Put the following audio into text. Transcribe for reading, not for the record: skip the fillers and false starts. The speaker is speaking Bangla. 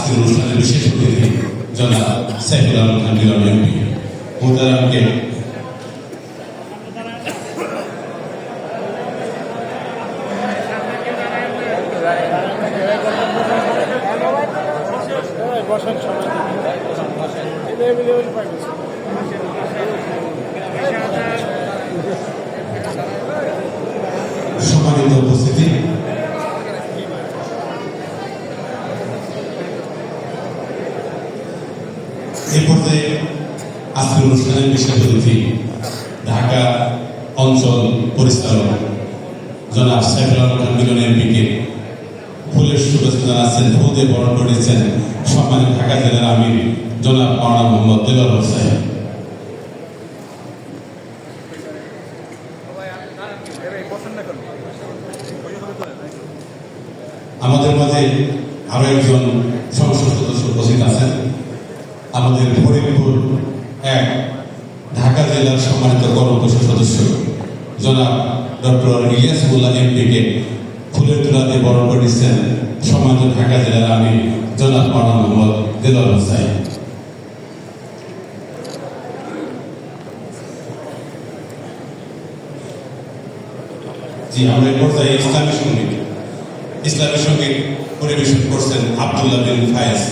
আজকের অনুষ্ঠানের বিশেষ অতিথি জনাব সাইফুল আলম খান মিলন এমপি মোহতারামকে সম্মানিত উপস্থিতি, এই পর্যায়ে আজকের অনুষ্ঠানের বিশেষ অতিথি ঢাকা অঞ্চল পরিচালক জনাব সাইফুল আলম খান মিলন এমপিকে ফুলের শুভেচ্ছা জানাচ্ছেন, ধুতে বরণ করেছেন সম্মানিত ঢাকা জেলার আমির জনাব মাওলানা মোহাম্মদ দেলোয়ার হোসেন। আমাদের মাঝে আরো একজন সংসদ সদস্য উপস্থিত আছেন, আমাদের ফরিদপুর এক ঢাকা জেলার সম্মানিত কর্মকর্তা সদস্য জনাব ডক্টর ইলিয়াসুল্লাহ এমপিকে ফুলের তোড়াতে বরণ করেছেন সম্মানিত ঢাকা জেলার আমির জনাব মাওলানা মোহাম্মদ দেলোয়ার হোসেন। জি, আমরা এই পর্যায়ে ইসলামী সঙ্গীত পরিবেশন করছেন আব্দুল্লাহ বিন ফায়েজ।